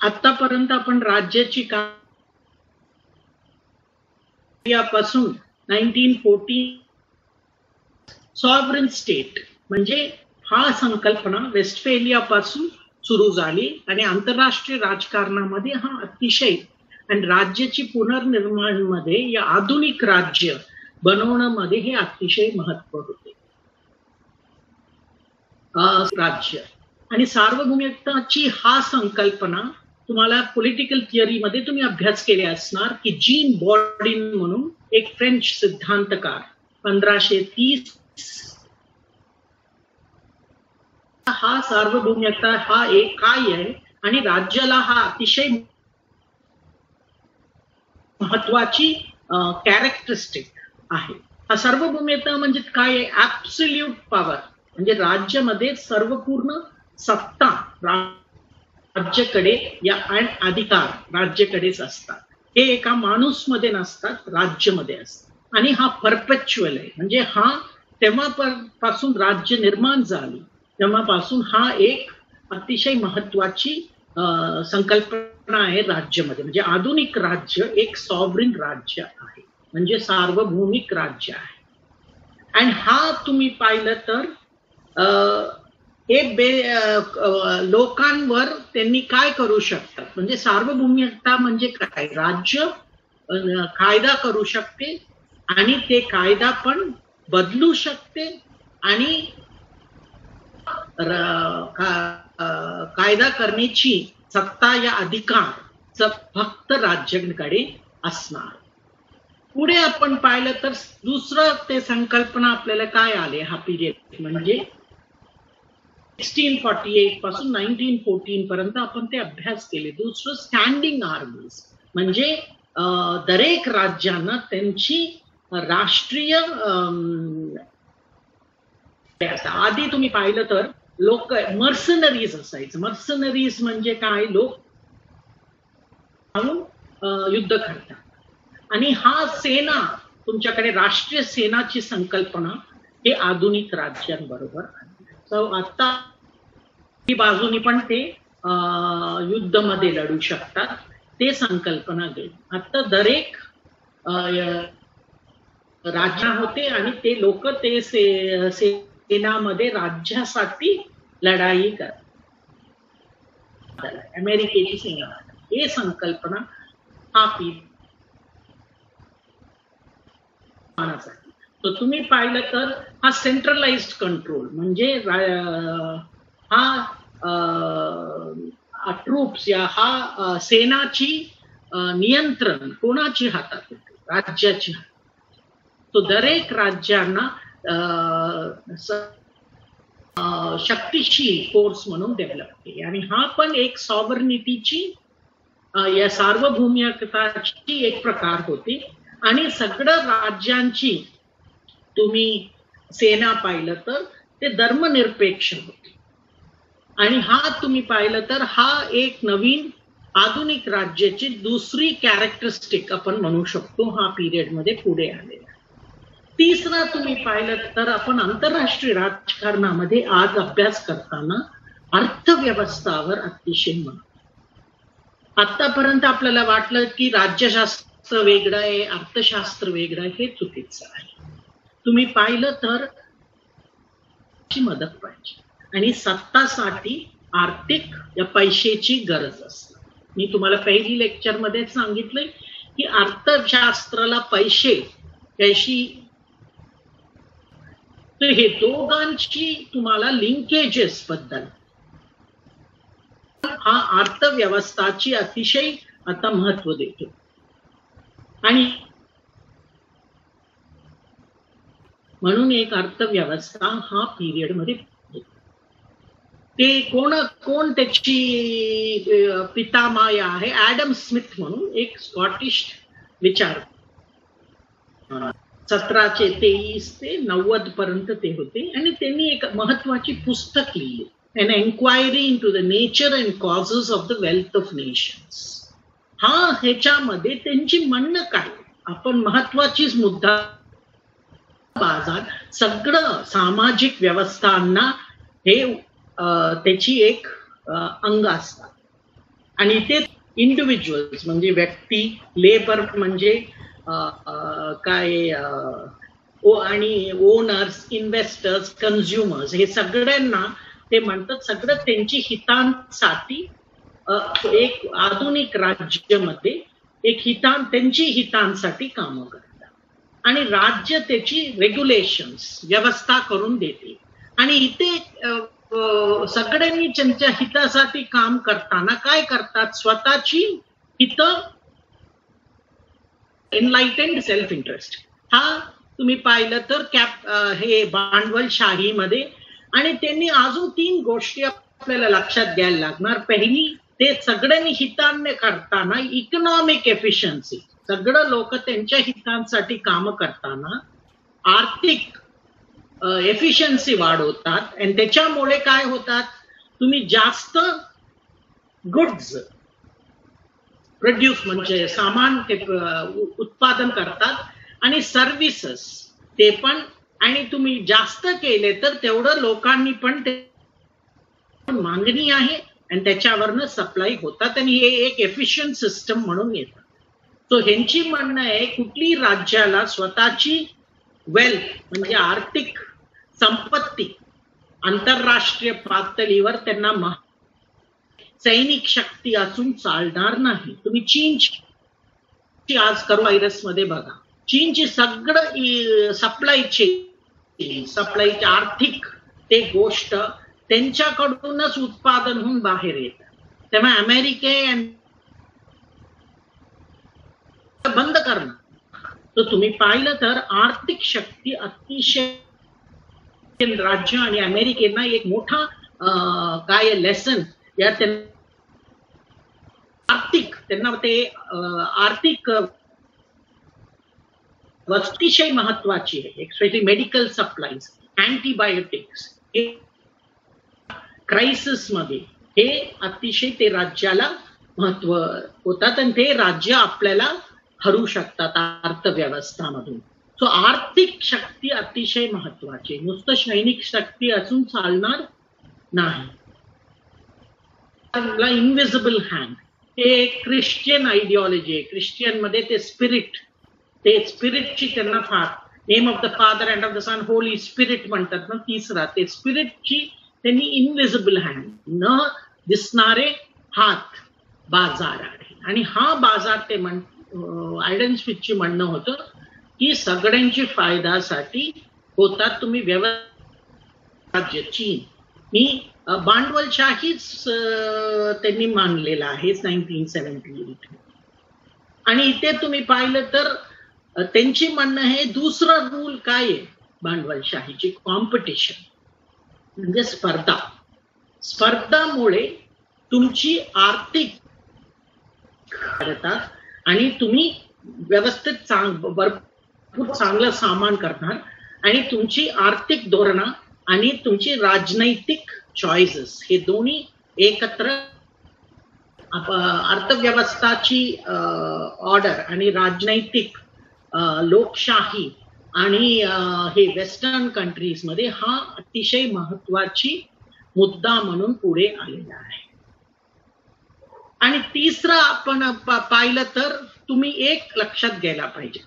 आतापर्यंत आपण राज्याची यापासून 1914 सॉव्हरेन स्टेट म्हणजे हा संकल्पना वेस्टफेलियापासून सुरू झाली आणि आंतरराष्ट्रीय राजकारणामध्ये हा अतिशय आणि राज्याची पुनर्निर्माण मध्ये या आधुनिक राज्य बनवण्यामध्ये हे अतिशय महत्व होते. राज्य आणि सार्वभौमिकताची हा संकल्पना तुम्हाला पॉलिटिकल थिअरी मध्ये तुम्ही अभ्यास केले असणार की जीन बॉर्डिन म्हणून एक फ्रेंच सिद्धांतकार 1530 हा सार्वभौमिकता हा एक काय आहे आणि राज्याला हा अतिशय महत्वाची कॅरेक्टरिस्टिक आहे. हा सार्वभौमिकता म्हणजे काय आहे? ऍब्सोल्यूट पॉवर म्हणजे राज्यामध्ये सर्वपूर्ण सत्ता राज्याकडे या अधिकार राज्याकडेच असतात. हे एका माणूस मध्ये नसतात, राज्यामध्ये असतात आणि हा परपेच्युअल आहे म्हणजे हा तेव्हापासून राज्य निर्माण झाली तेव्हापासून हा एक अतिशय महत्वाची संकल्पना आहे राज्यामध्ये. म्हणजे आधुनिक राज्य एक सॉव्हरेन राज्य आहे म्हणजे सार्वभौमिक राज्य आहे. आणि हा तुम्ही पाहिलं तर हे लोकांवर त्यांनी काय करू शकतात म्हणजे सार्वभौमिकता म्हणजे काय? राज्य कायदा करू शकते आणि ते कायदा पण बदलू शकते आणि कायदा करण्याची सत्ता या अधिकार फक्त राज्यांकडे असणार. पुढे आपण पाहिलं तर दुसरं ते संकल्पना आपल्याला काय आले हा पिरियड म्हणजे 1648 पासून 1914 पर्यंत आपण ते अभ्यास केले. दुसरं स्टँडिंग आर्मीज म्हणजे दरेक राज्यांना त्यांची राष्ट्रीय आधी तुम्ही पाहिलं तर लोक मर्सनरीज असायचं. मर्सनरीज म्हणजे काय? लोक युद्ध करतात आणि हा सेना तुमच्याकडे राष्ट्रीय सेनाची संकल्पना हे आधुनिक राज्यांबरोबर आता बाजूनी पण ते युद्धामध्ये लढू शकतात ते संकल्पना घेऊन. आता दरेक राज्य होते आणि ते लोक ते सेनामध्ये राज्यासाठी लढाई करतात. अमेरिकेची सेना हे संकल्पना हा तर तुम्ही पाहिलं तर हा सेंट्रलाइज्ड कंट्रोल म्हणजे हा ट्रूप्स या हा सेनाची नियंत्रण कोणाची हातात होते? राज्याची. तो दरेक राज्यांना शक्तीशील फोर्स म्हणून डेव्हलप केली आणि हा पण एक सॉव्हर्निटीची या सार्वभौमिकताची एक प्रकार होती आणि सगळं राज्यांची तुम्ही सेना पाहिलं तर ते धर्मनिरपेक्ष होते आणि हा तुम्ही पाहिलं तर हा एक नवीन आधुनिक राज्याची दुसरी कॅरेक्टरिस्टिक आपण म्हणू शकतो हा पिरियड मध्ये पुढे आलेला. तिसरा तुम्ही पाहिलं तर आपण आंतरराष्ट्रीय राजकारणामध्ये आज अभ्यास करताना अर्थव्यवस्थावर अतिशय म्हणतो. आतापर्यंत आपल्याला वाटलं की राज्यशास्त्र वेगळं आहे अर्थशास्त्र वेगळं आहे हे चुकीचं आहे. तुम्ही पाहिलं तर मदत पाहिजे आणि सत्तासाठी आर्थिक या पैशाची गरज असते. मी तुम्हाला पहिली लेक्चर मध्ये सांगितलंय की अर्थशास्त्राला पैसे कशी तर हे दोघांची तुम्हाला लिंकेजेस बद्दल हा अर्थव्यवस्थाची अतिशय आता महत्व देतो आणि म्हणून एक अर्थव्यवस्था हा पिरियड मध्ये ते कोण त्याची पितामह आहे? ॲडम स्मिथ म्हणून एक स्कॉटिश विचार 1723 ते 90 पर्यंत ते होते आणि त्यांनी एक महत्वाची पुस्तक लिहिली An Enquiry into the Nature and Causes of the Wealth of Nations. हा ह्याच्यामध्ये त्यांची म्हणणं काय? आपण महत्वाचीच मुद्दा बाजार सगळं सामाजिक व्यवस्थांना हे त्याची एक अंग असतात आणि ते इंडिव्हिज्युअल्स म्हणजे व्यक्ती, लेबर म्हणजे काय आणि ओनर्स, इन्व्हेस्टर्स, कन्झ्युमर्स हे सगळ्यांना ते म्हणतात सगळं त्यांची हितांसाठी एक आधुनिक राज्यामध्ये एक त्यांची हितांसाठी कामं करतात आणि राज्य त्याची रेग्युलेशन्स व्यवस्था करून देते आणि इथे सगळ्यांनी त्यांच्या हितासाठी काम करताना काय करतात स्वतःची हित एनलाइटेंड सेल्फ इंटरेस्ट हा तुम्ही पाहिलं तर हे भांडवलशाहीमध्ये आणि त्यांनी अजून 3 गोष्टी आपल्याला लक्षात घ्यायला लागणार. पहिली ते सगळ्यांनी हिताने करताना इकॉनॉमिक एफिशियन्सी सगळं लोक त्यांच्या हितांसाठी काम करताना आर्थिक एफिशियन्सी वाढवतात आणि त्याच्यामुळे काय होतात तुम्ही जास्त गुड्स प्रोड्यूस म्हणजे सामान उत्पादन करतात आणि सर्व्हिसेस ते पण आणि तुम्ही जास्त केले तर तेवढं लोकांनी पण ते मागणी आहे आणि त्याच्यावरनं सप्लाय होतात आणि हे एक एफिशियंट सिस्टम म्हणून येतात. सो ह्यांची म्हणणं आहे कुठली राज्याला स्वतःची वेल्थ म्हणजे आर्थिक संपत्ती आंतरराष्ट्रीय पातळीवर त्यांना सैनिक शक्ती असून चालणार नाही. तुम्ही चीनची आज करोना व्हायरस मध्ये बघा चीनची सगळं सप्लायची आर्थिक ते गोष्ट त्यांच्याकडूनच उत्पादन होऊन बाहेर येतात. तेव्हा अमेरिके बंद करणं तर तुम्ही पाहिलं तर आर्थिक शक्ती अतिशय राज्य आणि अमेरिकेना एक मोठा काय लेसन या त्यांना ते आर्थिक अतिशय महत्वाची आहे. Specially medical supplies antibiotics crisis मध्ये हे अतिशय ते राज्याला महत्व होतात आणि ते राज्य आपल्याला हरू शकतात अर्थव्यवस्थामधून. सो आर्थिक शक्ती अतिशय महत्वाची नुसतं सैनिक शक्ती असून चालणार नाही. इनविजिबल हँड हे ख्रिश्चियन आयडिओलॉजी आहे. ख्रिश्चियन मध्ये ते स्पिरिटची त्यांना फार name of the Father and of the Son Holy Spirit म्हणतात ना तिसरा ते स्पिरिटची त्यांनी इनविजिबल हँड न दिसणारे हात बाजार आहे आणि हा बाजार ते आयडन स्मिथची म्हणणं होतं की सगळ्यांची फायद्यासाठी होतात. तुम्ही व्यवस्था चीन मी भांडवलशाहीच त्यांनी मानलेला आहे 1978 आणि इथे तुम्ही पाहिलं तर त्यांची म्हणणं हे दुसरा रूल काय आहे भांडवलशाहीची कॉम्पिटिशन म्हणजे स्पर्धामुळे तुमची आर्थिक करतात आणि तुम्ही व्यवस्थित भरपूर चांगलं सामान करणार आणि तुमची आर्थिक धोरणं आणि तुमची राजनैतिक चॉईसेस हे दोन्ही एकत्र अर्थव्यवस्थाची ऑर्डर आणि राजनैतिक लोकशाही आणि हे वेस्टर्न कंट्रीज मध्ये हा अतिशय महत्वाची मुद्दा म्हणून पुढे आलेला आहे. आणि तिसरा आपण पाहिलं तर तुम्ही एक लक्षात घ्यायला पाहिजे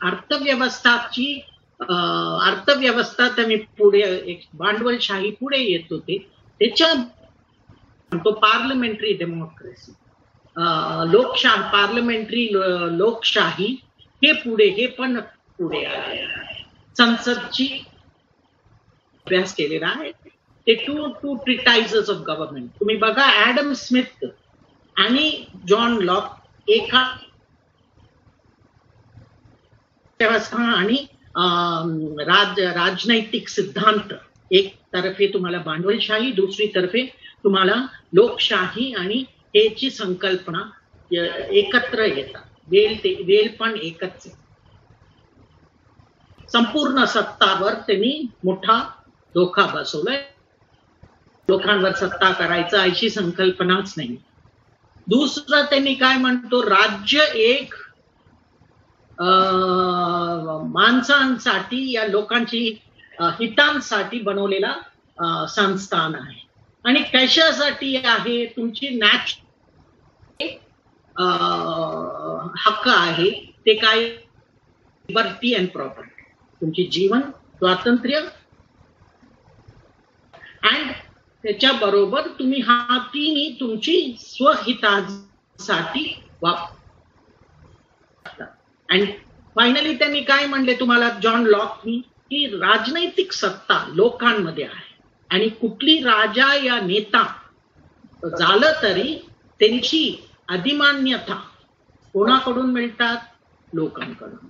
अर्थव्यवस्था तुम्ही पुढे एक भांडवलशाही पुढे येत होते त्याच्या तो पार्लमेंटरी डेमोक्रेसी लोकशाही पार्लमेंटरी लोकशाही हे पण पुढे आले. संसदची अभ्यास केलेला आहे ते टू ट्रिटाइजेस ऑफ गव्हर्नमेंट तुम्ही बघा ऍडम स्मिथ आणि जॉन लॉक एका व्यवस्था आणि राजनैतिक सिद्धांत एक तर्फे तुम्हाला भांडवलशाही दुसरी तर्फे तुम्हाला लोकशाही आणि ह्याची संकल्पना एकत्र येतात. वेल पण एकच संपूर्ण सत्तावर त्यांनी मोठा धोका बसवलाय. लोकांवर सत्ता करायचा अशी संकल्पनाच नाही. दुसरं त्यांनी काय म्हणतो राज्य एक माणसांसाठी या लोकांची हितांसाठी बनवलेला संस्थान आहे आणि कशासाठी आहे तुमची हक्क आहे ते काय, लिबर्टी अँड प्रॉपर्टी, तुमची जीवन स्वातंत्र्य अँड त्याच्याबरोबर तुम्ही हा तिन्ही तुमची स्वहितासाठी वापर. अँड फायनली त्यांनी काय म्हणले तुम्हाला, जॉन लॉकनी, की राजनैतिक सत्ता लोकांमध्ये आहे आणि कुठली राजा या नेता झालं तरी त्यांची अधिमान्यता कोणाकडून मिळतात, लोकांकडून.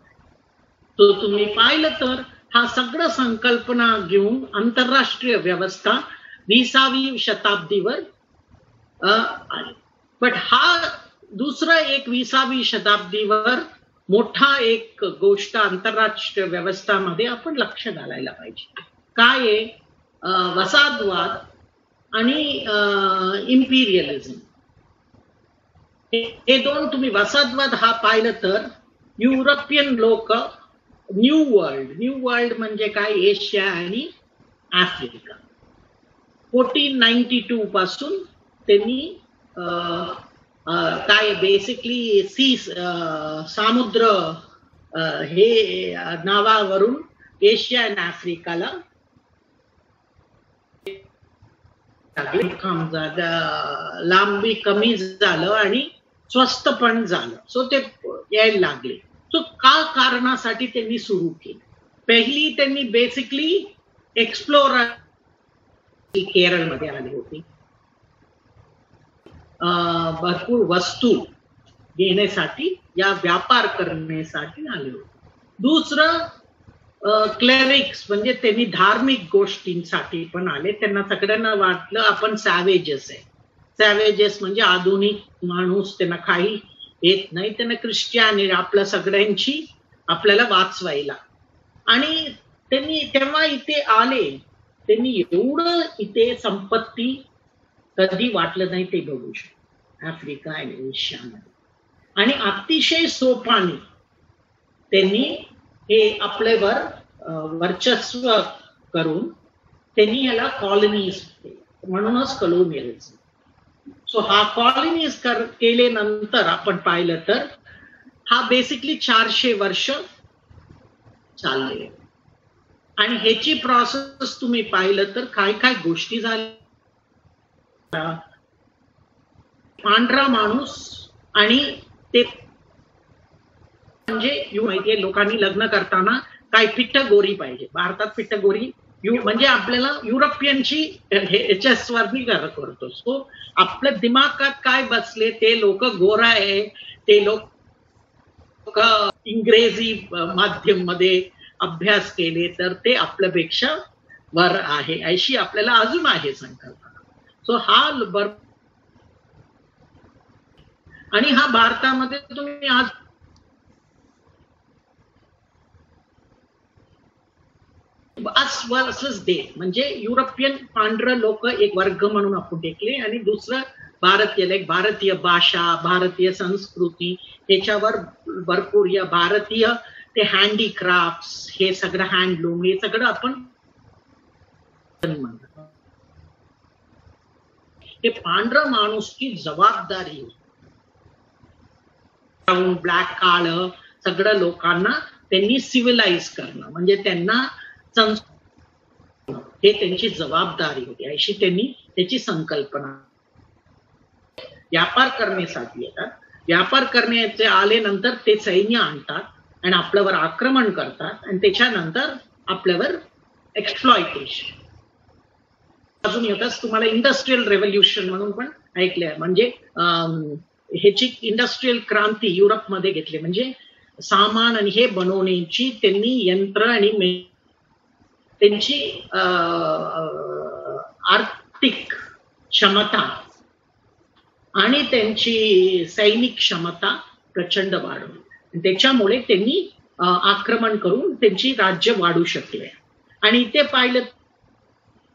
तो तुम्ही पाहिलं तर हा सगळं संकल्पना घेऊन आंतरराष्ट्रीय व्यवस्था 20वी शताब्दीवर आली. बट हा दुसरा एक 20वी शताब्दीवर मोठा एक गोष्ट आंतरराष्ट्रीय व्यवस्थामध्ये आपण लक्ष घालायला पाहिजे. काय आहे, वसाहतवाद आणि इम्पिरियलिझम, हे दोन तुम्ही, वसाहतवाद हा पाहिलं तर युरोपियन लोक न्यू वर्ल्ड म्हणजे काय, एशिया आणि आफ्रिका 1492 पासून त्यांनी काय बेसिकली समुद्र हे नावावरून एशिया आणि आफ्रिकाला लांबी कमी झालं आणि स्वस्त पण झालं, सो ते यायला लागले. सो का कारणासाठी त्यांनी सुरू केलं, पहिली त्यांनी बेसिकली एक्सप्लोर केरळमध्ये आली होती, भरपूर वस्तू घेण्यासाठी या व्यापार करण्यासाठी आले होते. दुसरं क्लेरिक्स म्हणजे त्यांनी धार्मिक गोष्टींसाठी पण आले. त्यांना सगळ्यांना वाटलं आपण सॅवेजेस आहे, सॅवेजेस म्हणजे आधुनिक माणूस, त्यांना काही येत नाही, त्यांना ख्रिश्चन आपल्या सगळ्यांची आपल्याला वाचवायला. आणि त्यांनी तेव्हा इथे आले, त्यांनी एवढं इथे संपत्ती कधी वाटलं नाही ते बघू शकतो आफ्रिका आणि एशियामध्ये. आणि अतिशय सोपानी त्यांनी हे आपल्यावर वर्चस्व करून त्यांनी याला कॉलनीज, म्हणूनच कॉलोनियलिझम. सो हा कॉलनीज केल्यानंतर आपण पाहिलं तर हा बेसिकली 400 वर्ष चालले. आणि ह्याची प्रोसेस तुम्ही पाहिलं तर काय काय गोष्टी झाल्या. पांढरा माणूस आणि ते म्हणजे माहितीये, लोकांनी लग्न करताना काय पिट्टगोरी पाहिजे. भारतात पिट्टगोरी म्हणजे आपल्याला युरोपियनची ह्याच्या स्वर्णीकरण करतो. सो आपल्या दिमागात काय बसले, ते लोक गोरा आहे, ते लोक इंग्रजी माध्यम मध्ये अभ्यास केले तर ते आपल्यापेक्षा वर आहे, अशी आपल्याला अजून आहे संकल्पना. सो हा आणि हा भारतामध्ये तुम्ही आज दे म्हणजे युरोपियन पांढरं लोक एक वर्ग म्हणून आपण टेकले, आणि दुसरं भारतीय, एक भारतीय भाषा, भारतीय संस्कृती, ह्याच्यावर भरपूर या भारतीय ते हँडीक्राफ्ट्स, हे सगळं हँडलूम, हे सगळं आपण हे पांढरं माणूसची जबाबदारी, ब्लॅक काळं सगळं लोकांना त्यांनी सिव्हिलाइज करणं म्हणजे त्यांना हे त्यांची जबाबदारी होती, अशी त्यांनी त्याची संकल्पना. व्यापार करण्यासाठी येतात, व्यापार करण्याचे आल्यानंतर ते सैन्य आणतात आणि आपल्यावर आक्रमण करतात, आणि त्याच्यानंतर आपल्यावर एक्सप्लॉयटेशन. अजून येतच तुम्हाला इंडस्ट्रियल रेव्होल्युशन म्हणून पण ऐकलंय, म्हणजे ह्याची इंडस्ट्रियल क्रांती युरोपमध्ये घेतली, म्हणजे सामान आणि हे बनवण्याची त्यांनी यंत्र आणि त्यांची आर्थिक क्षमता आणि त्यांची सैनिक क्षमता प्रचंड वाढवली. त्याच्यामुळे त्यांनी आक्रमण करून त्यांची राज्य वाढू शकले. आणि इथे पाहिलं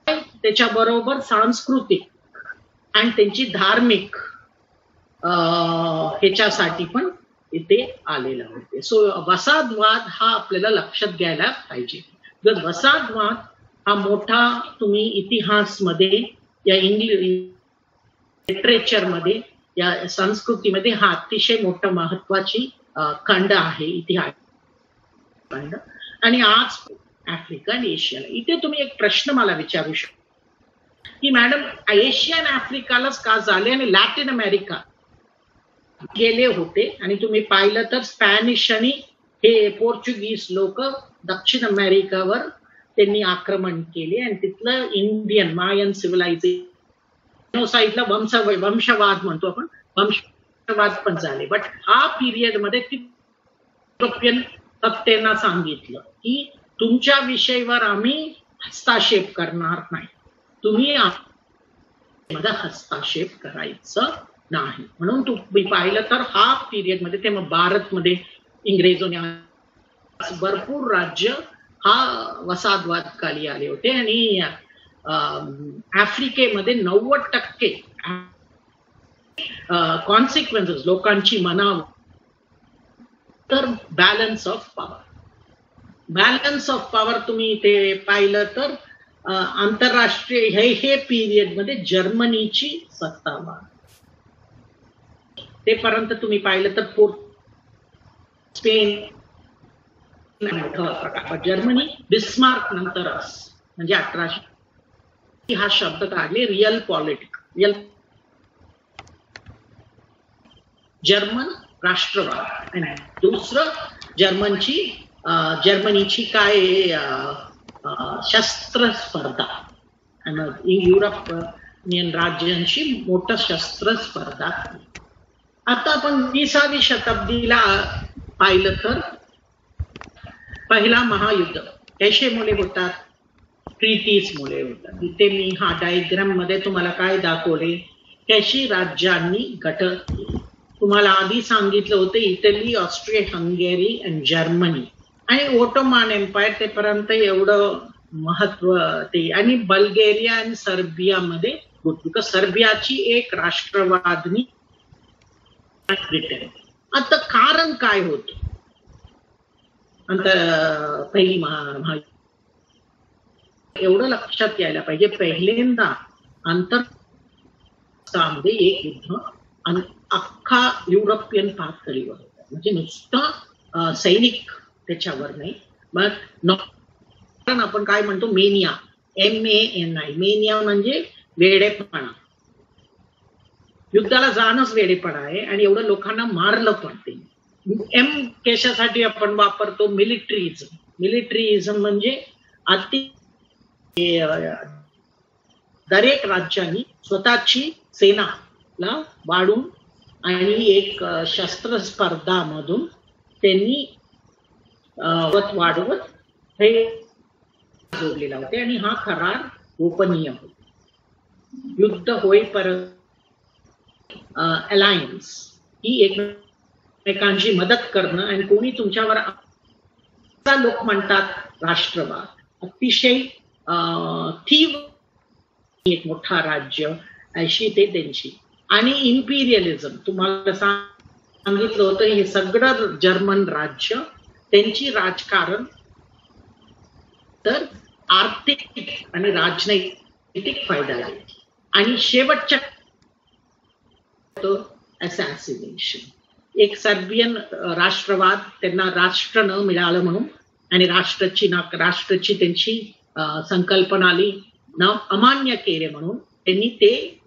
त्याच्याबरोबर सांस्कृतिक आणि त्यांची धार्मिक ह्याच्यासाठी पण इथे आलेला होते. सो वसाहतवाद हा आपल्याला लक्षात घ्यायला पाहिजे. जर वसाहतवाद हा मोठा तुम्ही इतिहासमध्ये या इंग्लिश लिटरेचर मध्ये या संस्कृतीमध्ये हा अतिशय मोठा महत्वाची खंड आहे, इतिहास खंड. आणि आज आफ्रिका आणि एशियाला इथे तुम्ही एक प्रश्न मला विचारू शकता की मॅडम एशिया आणि आफ्रिकालाच का झाले आणि लॅटिन अमेरिका गेले होते, आणि तुम्ही पाहिलं तर स्पॅनिश आणि हे पोर्चुगीज लोक दक्षिण अमेरिकावर त्यांनी आक्रमण केले आणि तिथलं इंडियन मायन सिव्हिलायझेशन साईडला वंशवाद म्हणतो आपण, वंशवाद पण झाले. बट हा पिरियड मध्ये युरोपियन सत्तेना सांगितलं की तुमच्या विषयीवर आम्ही हस्तक्षेप करणार नाही, तुम्ही मध्ये हस्तक्षेप करायचं नाही. म्हणून तुम्ही पाहिलं तर हा पिरियड मध्ये तेव्हा भारतमध्ये इंग्रजोने भरपूर राज्य हा वसाहतवाद खाली आले होते आणि आफ्रिकेमध्ये 90% कॉन्सिक्वेन्सेस लोकांची मनावर. तर balance of power, balance of power तुम्ही इथे पाहिलं तर आंतरराष्ट्रीय हे पिरियड मध्ये जर्मनीची सत्ता वाढ, ते पर्यंत तुम्ही पाहिलं तर स्पेन जर्मनी बिस्मार्क नंतरच म्हणजे 1800 हा शब्द काढले रिअल पॉलिटिक, रिअल जर्मन राष्ट्रवाद. आणि दुसरं जर्मनीची काय शस्त्र स्पर्धा, युरोपियन राज्यांची मोठं शस्त्र स्पर्धा. आता आपण 20व्या शताब्दीला पाहिलं तर पहिला महायुद्ध कशामुळे होतात, ट्रीटीज मुळे होतात. इथे मी हा डायग्राम मध्ये तुम्हाला काय दाखवले, कशी राज्यांनी गट तुम्हाला आधी सांगितलं होतं इटली, ऑस्ट्रिया, हंगेरी आणि जर्मनी आणि ओटोमान एम्पायर तेपर्यंत एवढं महत्व ते. आणि बल्गेरिया आणि सर्बियामध्ये होती, सर्बियाची एक राष्ट्रवादनी ब्रिटन. आता कारण काय होतं, पहिली एवढं लक्षात यायला पाहिजे, पहिल्यांदा आंतरराष्ट्रामध्ये एक युद्ध अख्खा युरोपियन पातळीवर होता, म्हणजे नुसतं सैनिक त्याच्यावर नाही. मग आपण काय म्हणतो मेनिया, MANI, मेनिया म्हणजे वेडेपणा, युद्धाला जाणंच वेडेपणा आहे आणि एवढं लोकांना मारलं पण ते. एम कशासाठी आपण वापरतो, मिलिटरीझम. मिलिटरीझम म्हणजे दरेक राज्यांनी स्वतःची सेनाला वाढून आणि एक शस्त्र स्पर्धामधून त्यांनी वाढवत हे जोडलेला होते आणि हा करार गोपनीय होता. युद्ध होईपर्यंत अलायन्स ही एकमेकांची मदत करणं आणि कोणी तुमच्यावर, लोक म्हणतात राष्ट्रवाद, अतिशय तीव्र एक मोठा राज्य अशी ते त्यांची. आणि इम्पिरियलिझम तुम्हाला सांगितलं होतं, हे सगळं जर्मन राज्य त्यांची राजकारण तर आर्थिक आणि राजनैतिक फायदा आहे. आणि शेवटच्या असॅसिनेशन, एक सर्बियन राष्ट्रवाद त्यांना राष्ट्र न मिळालं म्हणून आणि राष्ट्राची त्यांची संकल्पना आली न अमान्य केले म्हणून त्यांनी ते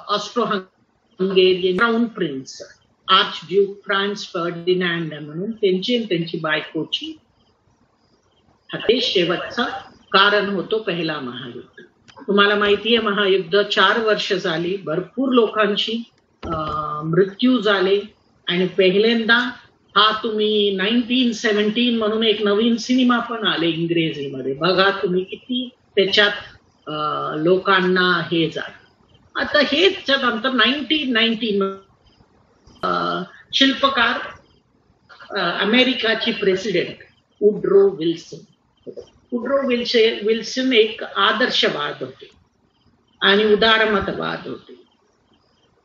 Austro Hungarian crown prince arch Duke France Ferdinand म्हणून त्यांची बायकोची ते शेवटचं कारण होतो पहिला महायुद्ध. तुम्हाला माहिती आहे महायुद्ध 4 वर्ष झाली, भरपूर लोकांची मृत्यू झाले आणि पहिल्यांदा हा तुम्ही 1917 म्हणून एक नवीन सिनेमा पण आले इंग्रजीमध्ये, बघा तुम्ही किती त्याच्यात लोकांना हे झालं. आता हेच नंतर 1919 शिल्पकार अमेरिकाची प्रेसिडेंट वुड्रो विल्सन एक आदर्शवाद होते आणि उदारमतवाद होते.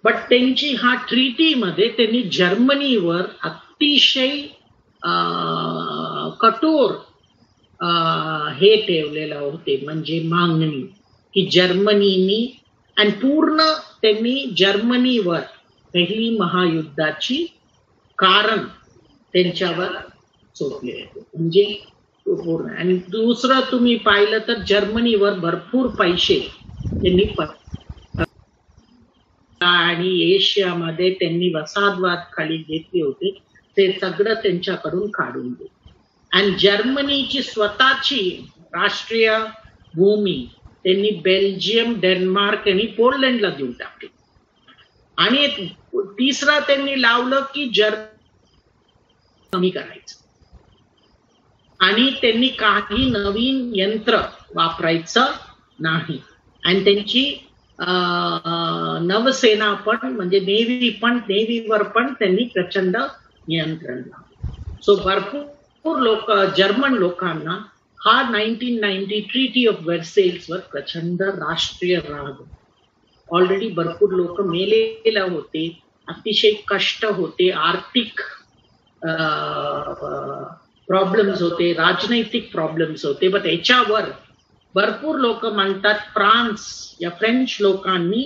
बट त्यांची हा ट्रीटीमध्ये त्यांनी जर्मनीवर अतिशय कठोर हे ठेवलेलं होते, म्हणजे मागणी की जर्मनीनी आणि पूर्ण त्यांनी जर्मनीवर पहिली महायुद्धाची कारण त्यांच्यावर सोपले होते. म्हणजे पूर्ण. आणि दुसरं तुम्ही पाहिलं तर जर्मनीवर भरपूर पैसे त्यांनी आणि एशियामध्ये त्यांनी वसाहतवाद खाली घेतले होते, ते सगळं त्यांच्याकडून काढून दिले. आणि जर्मनीची स्वतःची राष्ट्रीय भूमी त्यांनी बेल्जियम, डेन्मार्क आणि पोलंडला देऊन टाकली. आणि तिसरा त्यांनी लावलं की कमी करायचं आणि त्यांनी काही नवीन यंत्र वापरायचं नाही. आणि त्यांची नवसेना पण म्हणजे नेव्हीवर पण त्यांनी प्रचंड नियंत्रण लावलं. सो भरपूर लोक जर्मन लोकांना हा 1990 ट्रीटी ऑफ वर्सेल्स वर प्रचंड राष्ट्रीय राग. ऑलरेडी भरपूर लोक मेलेले होते, अतिशय कष्ट होते, आर्थिक प्रॉब्लेम्स होते, राजनैतिक प्रॉब्लेम्स होते. पण याच्यावर भरपूर लोक म्हणतात फ्रान्स या फ्रेंच लोकांनी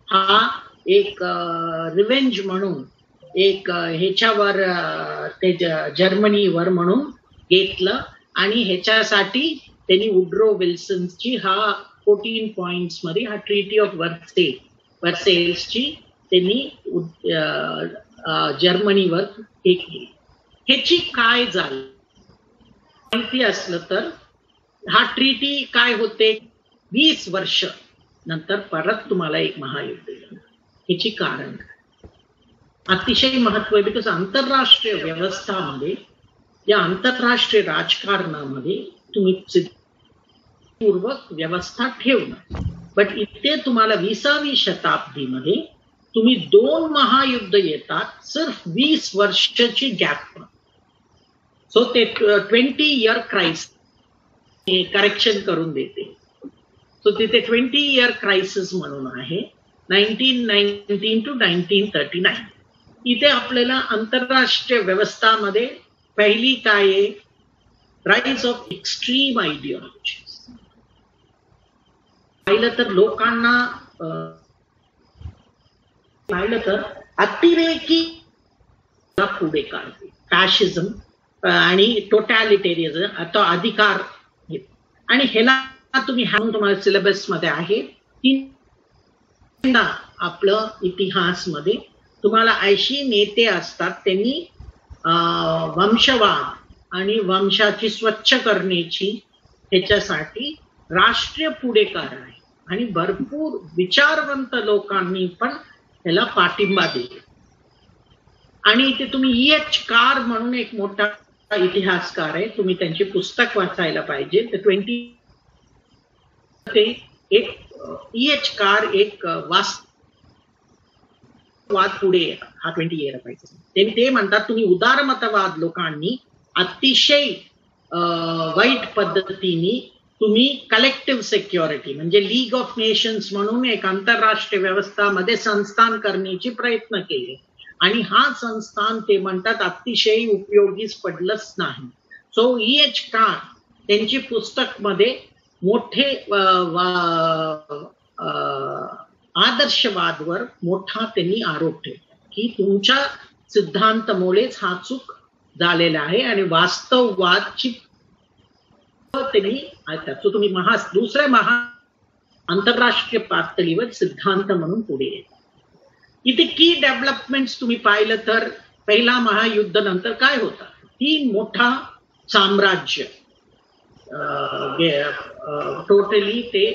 हा एक रिव्हेंज म्हणून एक ह्याच्यावर ते जर्मनीवर म्हणून घेतलं. आणि ह्याच्यासाठी त्यांनी वुड्रो विल्सनची हा 14 पॉइंट्स मध्ये हा ट्रीटी ऑफ वर्सेल्सची त्यांनी जर्मनीवर हे केली. ह्याची काय झालं माहिती असलं तर हा ट्रीटी काय होते, 20 वर्ष नंतर परत तुम्हाला एक महायुद्ध झालं. ह्याची कारण अतिशय महत्व आहे. बिकॉज आंतरराष्ट्रीय व्यवस्थामध्ये या आंतरराष्ट्रीय राजकारणामध्ये तुम्ही पूर्वक व्यवस्था ठेवणं. बट इथे तुम्हाला 20वी शताब्दीमध्ये तुम्ही 2 महायुद्ध येतात सिर्फ 20 वर्षाची गॅप. सो ते 20 इयर क्राइसिस करेक्शन करून देते. सो तिथे 20 इयर क्राइसिस म्हणून आहे 1919 to 1939. इथे आपल्याला आंतरराष्ट्रीय व्यवस्थामध्ये पहिली काय आहे, राईज ऑफ एक्स्ट्रीम आयडिओलॉजी. पाहिलं तर लोकांना पाहिलं तर अतिरेकी पुढे काढते, फॅशिझम आणि टोटॅलिटेरियझम आता अधिकार. आणि ह्याला तुम्ही तुम्हाला सिलेबस मध्ये आहे की आपलं इतिहास मध्ये तुम्हाला 80 नेते असतात, त्यांनी वंशवाद आणि वंशाची स्वच्छ करण्याची ह्याच्यासाठी राष्ट्रीय पुढेकार आहे. आणि भरपूर विचारवंत लोकांनी पण ह्याला पाठिंबा दिला. आणि इथे तुम्ही E.H. कार म्हणून एक मोठा इतिहासकार आहे, तुम्ही त्यांचे पुस्तक वाचायला पाहिजे. ते 20 ते एक E.H. कार एक वाद पुढे हा 20 यायला पाहिजे. ते म्हणतात तुम्ही उदारमतवाद लोकांनी अतिशय वाईट पद्धतीने तुम्ही कलेक्टिव्ह सिक्युरिटी म्हणजे लीग ऑफ नेशन्स म्हणून एक आंतरराष्ट्रीय व्यवस्थामध्ये संस्थान करण्याचे प्रयत्न केले. आणि हा संस्थान ते म्हणतात अतिशय उपयोगीच पडलंच नाही. So E.H. कार त्यांची पुस्तक मध्ये मोठे आदर्शवादवर मोठा त्यांनी आरोप ठेवला की तुमच्या सिद्धांतामुळेच हा चूक झालेला आहे आणि वास्तववादची त्यांनी तो तुम्ही दुसऱ्या आंतरराष्ट्रीय पातळीवर सिद्धांत म्हणून पुढे येतात. इथे की डेव्हलपमेंट्स तुम्ही पाहिलं तर पहिला महायुद्ध नंतर काय होतं, 3 मोठा साम्राज्य टोटली ते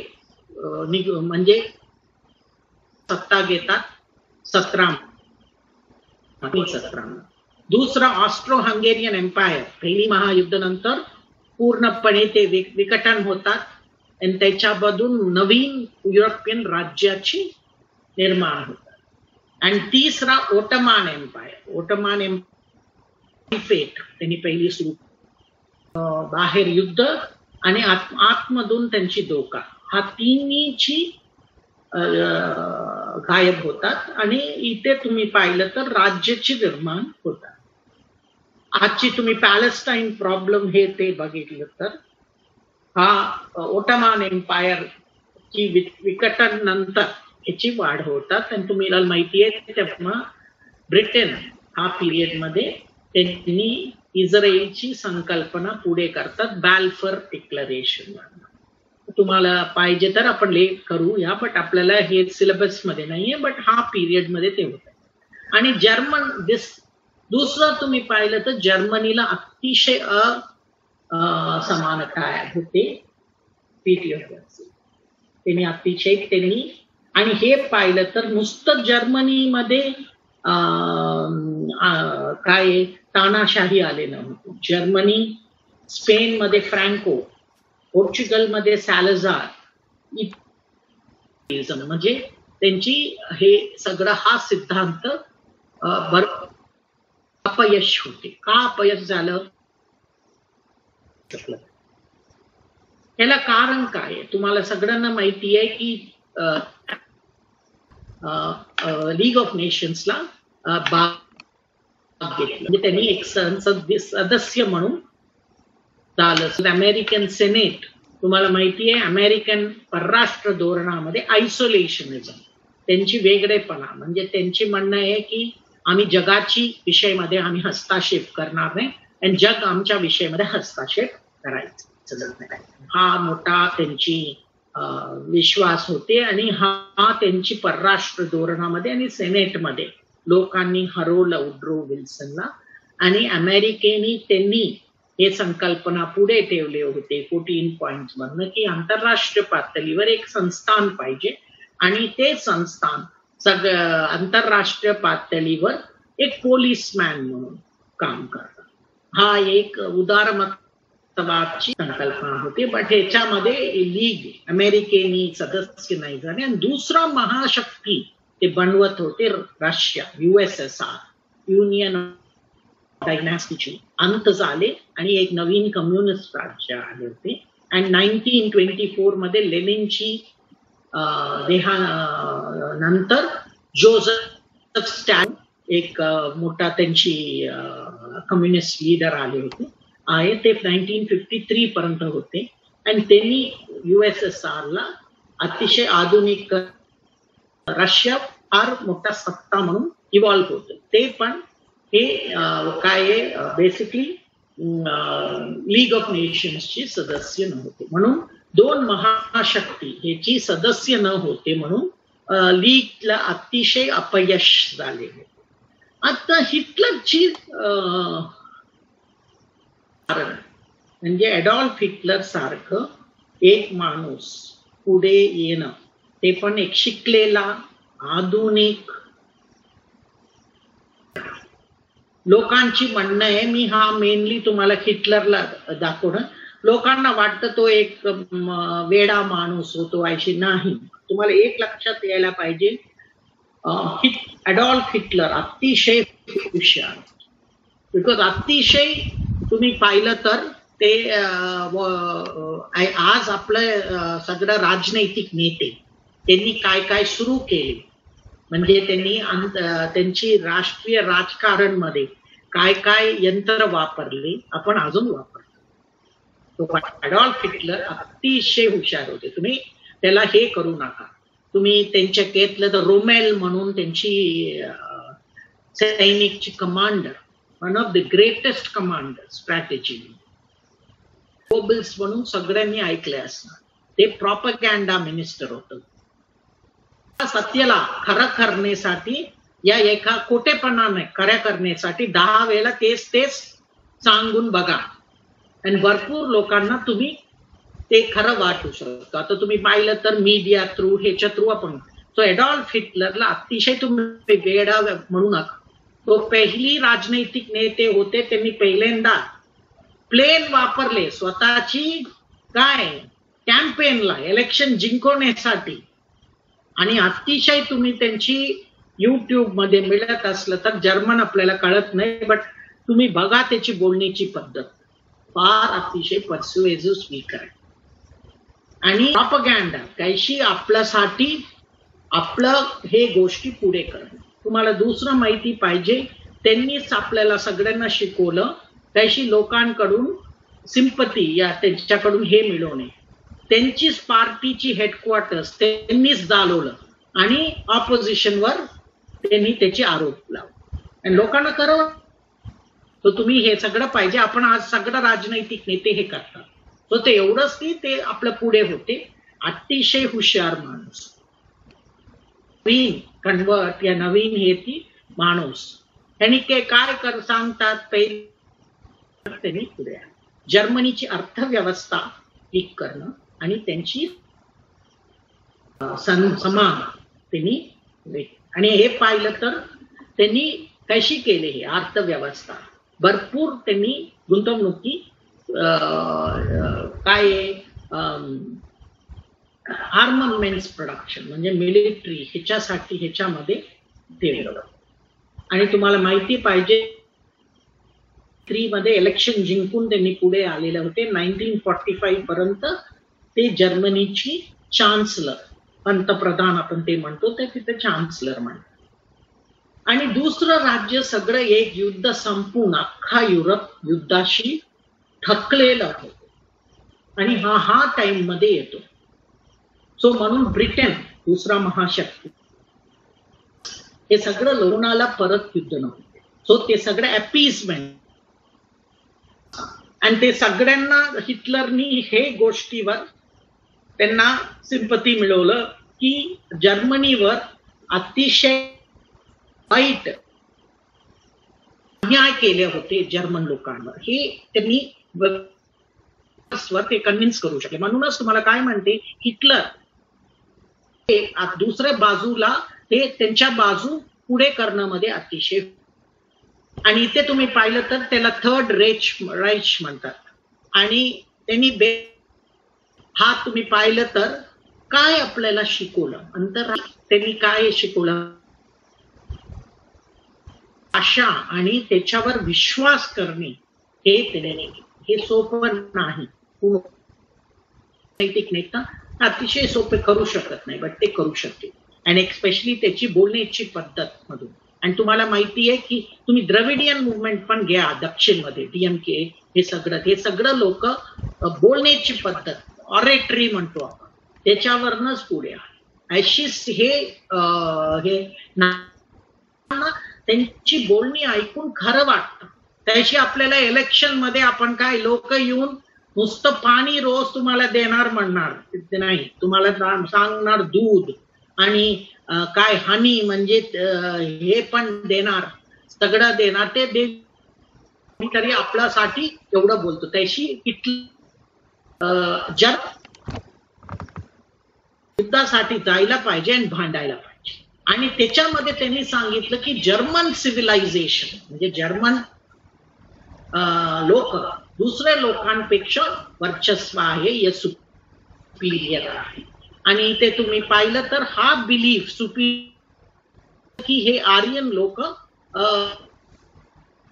म्हणजे सत्ता घेतात 17. दुसरा ऑस्ट्रो हंगेरियन एम्पायर पहिली महायुद्ध नंतर पूर्णपणे ते विघटन होतात आणि त्याच्यामधून नवीन युरोपियन राज्याची निर्माण होतात. आणि तिसरा ओटमान एम्पायर त्यांनी पहिली सुरू बाहेर युद्ध आणि आतमधून त्यांची धोका, हा तिन्हीची गायब होतात. आणि इथे तुम्ही पाहिलं तर राज्याची निर्माण होतात. आजची तुम्ही पॅलेस्टाईन प्रॉब्लेम हे ते बघितलं तर हा ओटमान एम्पायर ची विघटन नंतर याची वाढ होतात. आणि तुम्हाला माहिती आहे तेव्हा ब्रिटन हा पिरियड मध्ये त्यांनी इस्रायलची संकल्पना पुढे करतात बॅलफर डिक्लरेशन. तुम्हाला पाहिजे तर आपण लेख करूया, बट आपल्याला हे सिलेबस मध्ये नाहीये, बट हा पिरियड मध्ये ते होत. आणि जर्मन दुसरं तुम्ही पाहिलं तर जर्मनीला अतिशय समानता होते त्यांनी अतिशय त्यांनी. आणि हे पाहिलं तर नुसतं जर्मनीमध्ये काय तानाशाही आले नव्हते. जर्मनी, स्पेन मध्ये फ्रँको, पोर्चुगल मध्ये सॅलझार, म्हणजे त्यांची हे सगळं हा सिद्धांत अपयश होते. का अपयश झालं याला कारण काय आहे तुम्हाला सगळ्यांना माहिती आहे की लीग ऑफ नेशन्सला भाग घेतला, म्हणजे त्यांनी एक सदस्य म्हणून झालं. अमेरिकन सेनेट तुम्हाला माहिती आहे अमेरिकन परराष्ट्र धोरणामध्ये आयसोलेशनिझम त्यांची वेगळेपणा, म्हणजे त्यांची म्हणणं आहे की आम्ही जगाची विषयामध्ये आम्ही हस्तक्षेप करणार नाही आणि जग आमच्या विषयामध्ये हस्तक्षेप करायचं हा मोठा त्यांची विश्वास होते. आणि हा त्यांची परराष्ट्र धोरणामध्ये आणि सेनेटमध्ये लोकांनी हरवलं वुड्रो विल्सनला. आणि अमेरिकेने त्यांनी हे संकल्पना पुढे ठेवले होते 14 पॉइंट्स मधनं की आंतरराष्ट्रीय पातळीवर एक संस्थान पाहिजे आणि ते संस्थान सगळं आंतरराष्ट्रीय पातळीवर एक पोलिसमॅन म्हणून काम करतात. हा एक उदारमतवादची संकल्पना होती, बट ह्याच्यामध्ये लीग अमेरिकेनी सदस्य नाही झाले. आणि दुसरा महाशक्ती ते बनवत होते रशिया, USSR, युनियन डायनास्टीचे अंत झाले आणि एक नवीन कम्युनिस्ट राज्य आले होते. आणि 1924 मध्ये लेनिनची देहानंतर जोसेफ स्टॅलिन एक मोठा त्यांची कम्युनिस्ट लीडर आले होते आहे, ते 1953 पर्यंत होते. आणि त्यांनी USSR ला अतिशय आधुनिक रशिया फार मोठा सत्ता म्हणून इव्हॉल्व्ह होते. ते पण हे काय बेसिकली लीग ऑफ नेशन्सची सदस्य नव्हते, म्हणून दोन महाशक्ती ह्याची सदस्य न होते म्हणून लीगला अतिशय अपयश झाले. आता हिटलरची म्हणजे ॲडॉल्फ हिटलर सारखं एक माणूस पुढे येणं, ते पण एक शिकलेला आधुनिक. लोकांची म्हणणं आहे, मी हा मेनली तुम्हाला हिटलरला दाखवणं, लोकांना वाटतं तो एक वेडा माणूस होतो अशी नाही. तुम्हाला एक लक्षात यायला पाहिजे, ॲडॉल्फ हिटलर अतिशय हुशार, बिकॉज अतिशय तुम्ही पाहिलं तर ते आज आपलं सगळं राजनैतिक नेते त्यांनी काय काय सुरू केले, म्हणजे त्यांनी त्यांची राष्ट्रीय राजकारण मध्ये काय काय यंत्र वापरले आपण अजून वापरतो. ॲडॉल्फ हिटलर अतिशय हुशार होते. तुम्ही त्याला हे करू नका. तुम्ही त्यांच्या घेतलं तर रोमेल म्हणून त्यांची सैनिकची commander, one of the greatest commander strategy Goebbels म्हणून सगळ्यांनी ऐकले असणार. ते प्रॉपगँडा मिनिस्टर होतं. सत्याला खरं करण्यासाठी या एका खोटेपणाने खऱ्या करण्यासाठी 10 वेळेला तेच तेच सांगून बघा आणि भरपूर लोकांना तुम्ही ते खरं वाटू शकतो. आता तुम्ही पाहिलं तर मीडिया थ्रू ह्याच्या थ्रू आपण तो ॲडॉल्फ हिटलरला अतिशय तुम्ही वेडा म्हणू नका. तो पहिली राजनैतिक नेते होते, त्यांनी पहिल्यांदा प्लेन वापरले स्वतःची काय कॅम्पेनला इलेक्शन जिंकवण्यासाठी. आणि अतिशय तुम्ही त्यांची YouTube मध्ये मिळत असलं तर, जर्मन आपल्याला कळत नाही बट तुम्ही बघा त्याची बोलण्याची पद्धत फार अतिशय पर्सुएसिव्ह स्पीकर आहे. आणि प्रॉपगँडा काहीशी आपल्यासाठी आपलं हे गोष्टी पुढे करणं. तुम्हाला दुसरं माहिती पाहिजे, त्यांनीच आपल्याला सगळ्यांना शिकवलं काहीशी लोकांकडून सिंपती या त्यांच्याकडून हे मिळवणे. त्यांचीच पार्टीची हेडक्वार्टर्स त्यांनीच चालवलं आणि ऑपोजिशनवर त्यांनी त्याचे आरोप लावले. आणि लोकांना करावं. तर तुम्ही हे सगळं पाहिजे. आपण आज सगळं राजनैतिक नेते हे करतात. तर ते एवढंच नाही, ते आपल्या पुढे होते. अतिशय हुशार माणूस, नवीन कन्वर्ट या नवीन हे ती माणूस, त्यांनी काय कर सांगतात पहिले त्यांनी पुढे जर्मनीची अर्थव्यवस्था ठीक करणं आणि त्यांची समान त्यांनी, आणि हे पाहिलं तर त्यांनी कशी केले हे अर्थव्यवस्था. भरपूर त्यांनी गुंतवणुकी काय आर्ममेंट्स प्रोडक्शन म्हणजे मिलिटरी ह्याच्यासाठी ह्याच्यामध्ये ठेवलं. आणि तुम्हाला माहिती पाहिजे 3 मध्ये इलेक्शन जिंकून त्यांनी पुढे आलेले होते. 1945 पर्यंत ते जर्मनीची चान्सलर, पंतप्रधान आपण ते म्हणतो, ते तिथे चान्सलर म्हणतात. आणि दुसरं राज्य सगळं एक युद्ध संपून अख्खा युरोप युद्धाशी थकलेला होतो आणि हा टाइम मध्ये येतो. सो म्हणून ब्रिटन दुसरा महाशक्ती हे सगळं लोणाला परत युद्ध नव्हते. सो ते सगळं अपीसमेंट आणि ते सगळ्यांना हिटलरनी हे गोष्टीवर त्यांना सिंपती मिळवलं की जर्मनीवर अतिशय वाईट अन्याय केले होते जर्मन लोकांवर, हे त्यांनी ते कन्व्हिन्स करू शकले. म्हणूनच तुम्हाला काय म्हणते, हिटलर दुसऱ्या बाजूला ते त्यांच्या बाजू पुढे करण्यामध्ये अतिशय. आणि इथे तुम्ही पाहिलं तर त्याला थर्ड राईच म्हणतात. आणि त्यांनी हा तुम्ही पाहिलं तर काय आपल्याला शिकवलं, त्यांनी काय शिकवलं, आशा आणि त्याच्यावर विश्वास करणे हे त्याने, हे सोपं नाही. नैतिक नेता अतिशय सोपे करू शकत नाही, बट ते करू शकते. आणि स्पेशली त्याची बोलण्याची पद्धत मधून. आणि तुम्हाला माहिती आहे की तुम्ही द्रविडियन मुवमेंट पण घ्या दक्षिणमध्ये, DMK, हे सगळं लोक बोलण्याची पद्धत, ऑरेटरी म्हणतो आपण, त्याच्यावरनच पुढे अशीच हे त्यांची बोलणी ऐकून खरं वाटतं. त्याशी आपल्याला इलेक्शन मध्ये आपण काय लोक येऊन नुसतं पाणी रोज तुम्हाला देणार म्हणणार नाही, तुम्हाला सांगणार दूध आणि काय हनी म्हणजे हे पण देणार, सगळं देणार. ते तरी आपल्यासाठी एवढं बोलतो. त्याशी युद्धासाठी जायला पाहिजे आणि भांडायला पाहिजे. आणि त्याच्यामध्ये त्यांनी सांगितलं की जर्मन सिव्हिलायझेशन म्हणजे जर्मन लोक दुसऱ्या लोकांपेक्षा वर्चस्व आहे, हे सुपीरियर आहे. आणि ते तुम्ही पाहिलं तर हा बिलीफ की हे आर्यन लोक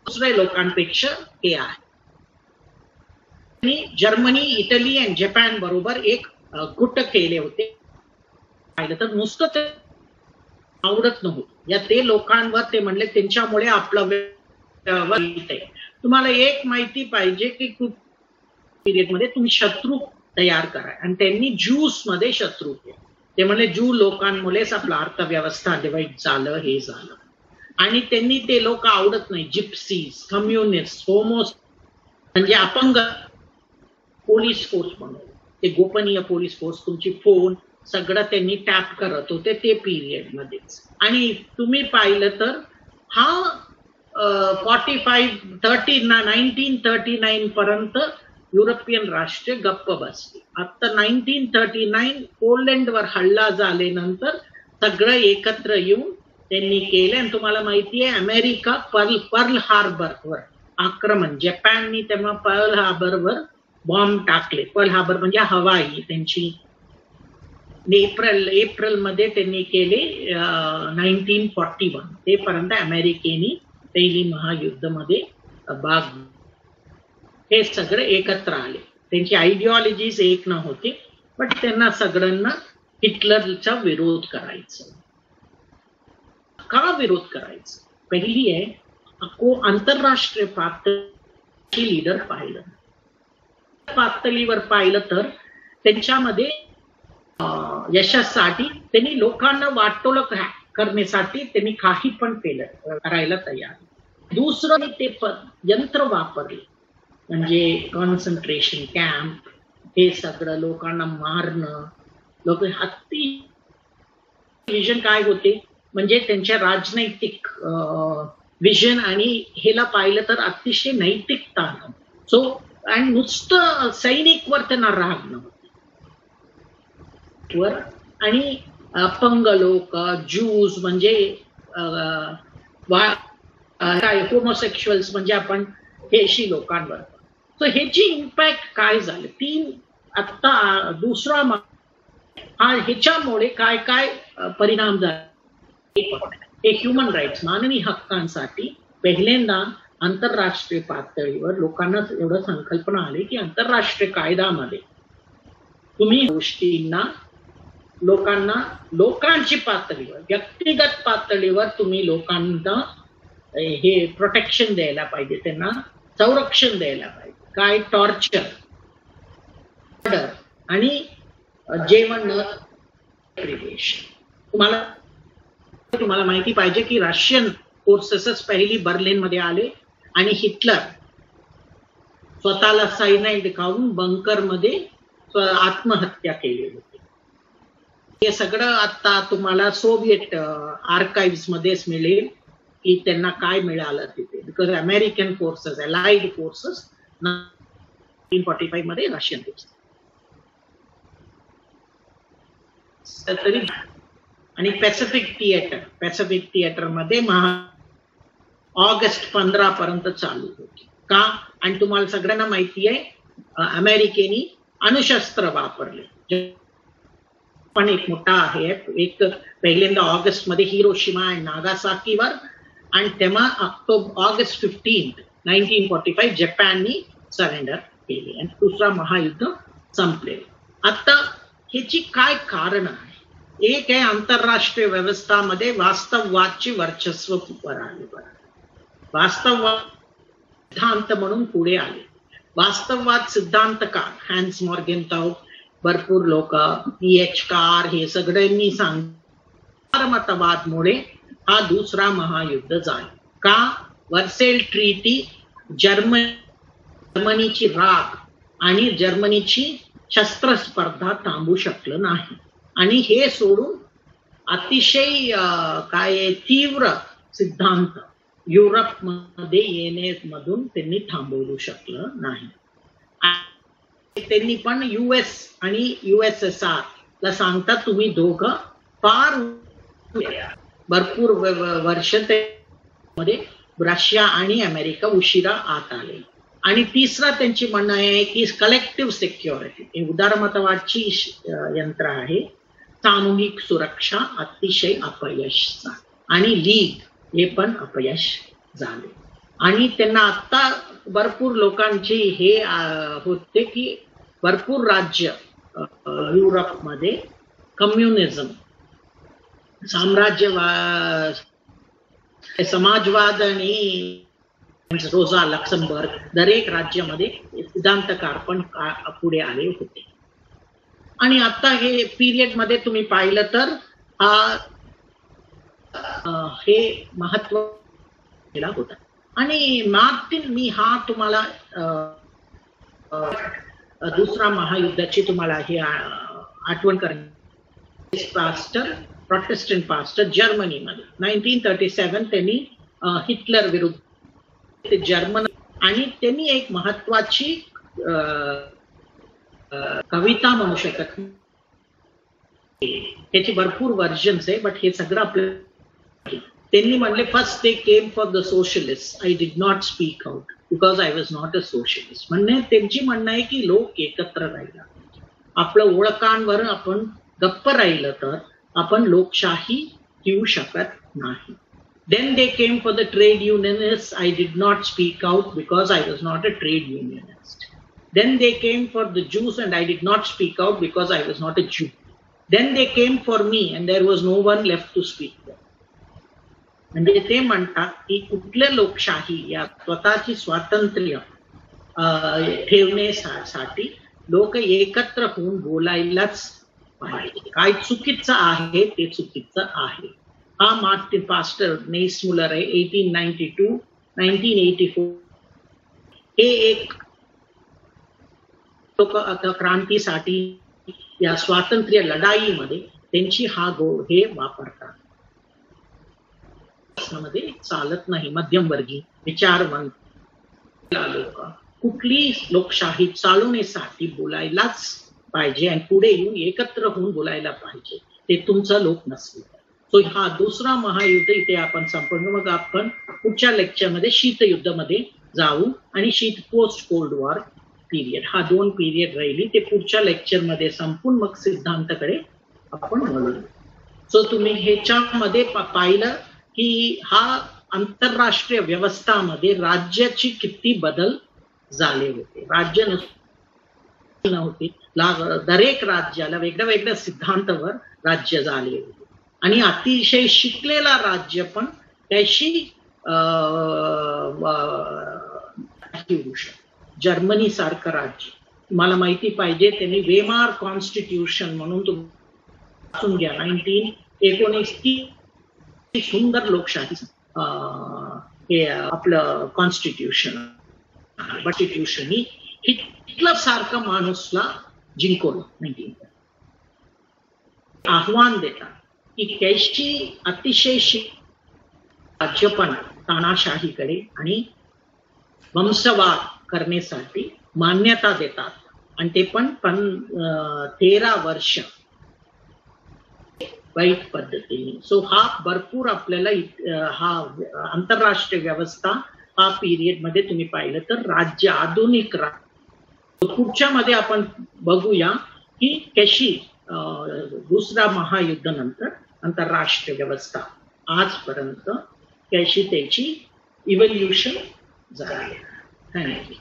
दुसऱ्या लोकांपेक्षा हे आहे. आणि जर्मनी, इटली आणि जपान बरोबर एक गुट केले होते. पाहिलं तर नुसतं ते आवडत नव्हतं या ते लोकांवर. ते म्हणले त्यांच्यामुळे आपलं आहे. तुम्हाला एक माहिती पाहिजे की पिरियड मध्ये तुम्ही शत्रू तयार करा, आणि त्यांनी ज्यूस मध्ये शत्रू केले. ते म्हणले ज्यू लोकांमुळेच आपलं अर्थव्यवस्था डिवाइड झालं, हे झालं. आणि त्यांनी ते लोक आवडत नाही, जिप्सीज, कम्युनिस्ट, होमोस म्हणजे अपंग पोलीस फोर्स म्हणून, ते गोपनीय पोलीस फोर्स, तुमची फोन सगळं त्यांनी टॅप करत होते ते पिरियड मध्येच. आणि तुम्ही पाहिलं तर हा 1939 पर्यंत युरोपियन राष्ट्र गप्प बसले. आता 1939 पोलंडवर हल्ला झाल्यानंतर सगळं एकत्र येऊन त्यांनी केले. आणि तुम्हाला माहिती आहे अमेरिका पर्ल हार्बरवर आक्रमण, जपाननी तेव्हा पर्ल हार्बरवर बॉम्ब टाकले. पर्ल हार्बर म्हणजे हवाई त्यांची. एप्रिल मध्ये त्यांनी केले 1941. ते पर्यंत अमेरिकेने पहिली महायुद्ध मध्ये भाग. हे सगळे एकत्र आले. त्यांची आयडिओलॉजीज एक नव्हती, पण त्यांना सगळ्यांना हिटलरचा विरोध करायचा. का विरोध करायचा? पहिली आहे आंतरराष्ट्रीय पातळीची लीडर पाहिलं, पातळीवर पाहिलं तर त्यांच्यामध्ये यशासाठी त्यांनी लोकांना वाटवलं करण्यासाठी त्यांनी काही पण केलं, करायला तयार. दुसरं ते यंत्र वापरले, म्हणजे कॉन्सन्ट्रेशन कॅम्प, हे सगळं लोकांना मारणं. लोक हत्ती विजन काय होते, म्हणजे त्यांच्या राजनैतिक विजन आणि हेला पाहिलं तर अतिशय नैतिकता. सो आणि नुसतं सैनिकवर त्यांना राग नव्हतं वर, आणि अपंग लोक, ज्यूज म्हणजे काय होमोसेक्शुअल्स म्हणजे आपण हेशी लोकांवर. सो ह्याची इम्पॅक्ट काय झालं ती आता दुसरा हा ह्याच्यामुळे काय काय परिणाम झाले. हे ह्युमन राईट्स मानवी हक्कांसाठी पहिल्यांदा आंतरराष्ट्रीय पातळीवर लोकांना एवढं संकल्पना आली की आंतरराष्ट्रीय कायद्यामध्ये तुम्ही गोष्टींना लोकांची पातळीवर, व्यक्तिगत पातळीवर तुम्ही लोकांना हे प्रोटेक्शन द्यायला पाहिजे, त्यांना संरक्षण द्यायला पाहिजे. काय टॉर्चर आणि जेवण तुम्हाला माहिती पाहिजे की रशियन फोर्सेस पहिली बर्लिनमध्ये आले आणि हिटलर स्वतःला सायनाइड खाऊन बंकरमध्ये आत्महत्या केली होती. हे सगळं आता तुम्हाला सोव्हिएट आर्काइव्स मध्येच मिळेल की त्यांना काय मिळालं तिथे, because American forces, allied forces 1945 मध्ये रशियन फोर्सेस. आणि पॅसिफिक थिएटर मध्ये ऑगस्ट 15 पर्यंत चालू होती. का? आणि तुम्हाला सगळ्यांना माहिती आहे अमेरिकेने अणुशस्त्र वापरले. पण एक मोठा आहे, एक पहिल्यांदा ऑगस्ट मध्ये हिरोशिमा आणि नागासाकीवर, आणि तेव्हा ऑगस्ट 15, 1945 जपानने सरेंडर केले आणि दुसरा महायुद्ध संपले. आता ह्याची काय कारण आहे? एक आहे आंतरराष्ट्रीय व्यवस्थामध्ये वास्तववादची वर्चस्व वर आले. वास्तववाद सिद्धांत म्हणून पुढे आले. वास्तववाद सिद्धांतकार हॅन्स मॉर्गेनथाउ, भरपूर लोक E.H. कार, हे सगळ्यांनी सार्वमतवादमुळे हा दुसरा महायुद्ध झाला. का? वर्सेल ट्रीटी जर्मनीची राग आणि जर्मनीची शस्त्र स्पर्धा थांबू शकलं नाही, आणि हे सोडून अतिशय काय तीव्र सिद्धांत युरोपमध्ये येण्यामधून त्यांनी थांबवू शकलं नाही. त्यांनी पण US आणि USSR ला सांगतात तुम्ही दोघं फार भरपूर वर्ष मध्ये रशिया आणि अमेरिका उशिरा आत आले. आणि तिसरा त्यांची म्हणणं आहे की कलेक्टिव्ह सिक्युरिटी, हे उदारमतवादची यंत्र आहे. सामूहिक सुरक्षा अतिशय अपयश झाले, आणि लीग हे पण अपयश झाले. आणि त्यांना आता भरपूर लोकांची हे होते की भरपूर राज्य युरोपमध्ये कम्युनिझम, साम्राज्यवाद, समाजवाद आणि रोझा लक्समबर्ग दरेक राज्यामध्ये सिद्धांतकार पण पुढे आले होते. आणि आता हे पिरियड मध्ये तुम्ही पाहिलं तर हे महत्व होता. आणि मार्टिन, मी हा तुम्हाला दुसरा महायुद्धाची तुम्हाला हे आठवण करणे, पास्टर, प्रोटेस्टंट पास्टर जर्मनीमध्ये 1937 त्यांनी हिटलर विरुद्ध जर्मन, आणि त्यांनी एक महत्वाची कविता म्हणू शकत नाही, त्याची भरपूर वर्जन्स आहे, बट हे सगळं आपलं त्यांनी म्हणले, first they came for the socialist, I did not speak out because I was not a socialist. म्हणणे त्यांची म्हणणं आहे की लोक एकत्र राहिला, आपलं ओळखांवर आपण गप्प राहिलं तर आपण लोकशाही घेऊ शकत नाही. Then they came for the trade unionists. I did not speak out because I was not a trade unionist. Then they came for the Jews and I did not speak out because I was not a Jew. Then they came for me and there was no one left to speak for. म्हणजे ते म्हणतात की कुठल्या लोकशाही या स्वतःची स्वातंत्र्य ठेवण्यासाठी लोक एकत्र होऊन बोलायलाच पाहिजे. काय चुकीचं आहे ते चुकीचं आहे. हा मार्टिन पास्टर नेसमुलर आहे 1892 1984 हे एक क्रांतीसाठी या स्वातंत्र्य लढाईमध्ये त्यांची हा गोळ हे वापरतात. मध्ये चालत नाही मध्यमवर्गीय विचारवंत लोक कुठली लोकशाही चालवण्यासाठी बोलायलाच पाहिजे आणि पुढे येऊन एकत्र होऊन बोलायला पाहिजे. ते तुमचं लोक नसले. सो हा दुसरा महायुद्ध इथे आपण संपवू. मग आपण पुढच्या लेक्चरमध्ये शीतयुद्धामध्ये जाऊ आणि शीत पोस्ट कोल्ड वॉर पिरियड हा 2 पिरियड राहिली ते पुढच्या लेक्चरमध्ये संपून मग सिद्धांताकडे आपण वळू. सो तुम्ही ह्याच्यामध्ये पाहिलं की हा आंतरराष्ट्रीय व्यवस्थामध्ये राज्याची किती बदल झाले होते. राज्य नव्हते, दरेक राज्याला वेगळ्या वेगळ्या सिद्धांतावर राज्य झाले होते आणि अतिशय शिकलेला राज्य पण त्याशी जर्मनी सारखं राज्य तुम्हाला माहिती पाहिजे त्यांनी वेमार कॉन्स्टिट्यूशन म्हणून तुम्ही घ्या 1919 सुंदर लोकशाही हे आपलं कॉन्स्टिट्यूशन ही हिटलर सारखं माणूसला जिंकवलं. 19 आव्हान देतात की कैशी अतिशय राज्य पण तानाशाहीकडे आणि वंशवाद करण्यासाठी मान्यता देतात आणि ते पण 13 वर्ष वाईट पद्धतीने. सो हा भरपूर आपल्याला हा आंतरराष्ट्रीय व्यवस्था हा पिरियड मध्ये तुम्ही पाहिलं तर राज्य आधुनिक पुढच्या मध्ये आपण बघूया की कशी दुसरा महायुद्ध नंतर आंतरराष्ट्रीय व्यवस्था आजपर्यंत कशी त्याची इव्होल्युशन झाली. थँक्यू.